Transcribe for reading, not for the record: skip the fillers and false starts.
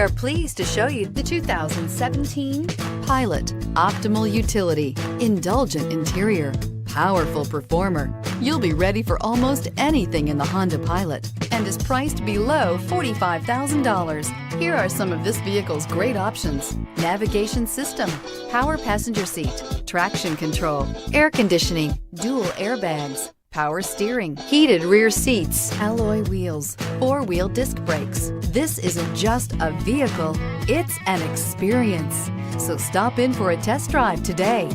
are pleased to show you the 2017 Pilot. Optimal utility, indulgent interior, powerful performer. You'll be ready for almost anything in the Honda Pilot and is priced below $45,000. Here are some of this vehicle's great options: navigation system, power passenger seat, traction control, air conditioning, dual airbags, power steering, heated rear seats, alloy wheels, four-wheel disc brakes. This isn't just a vehicle, it's an experience. So stop in for a test drive today.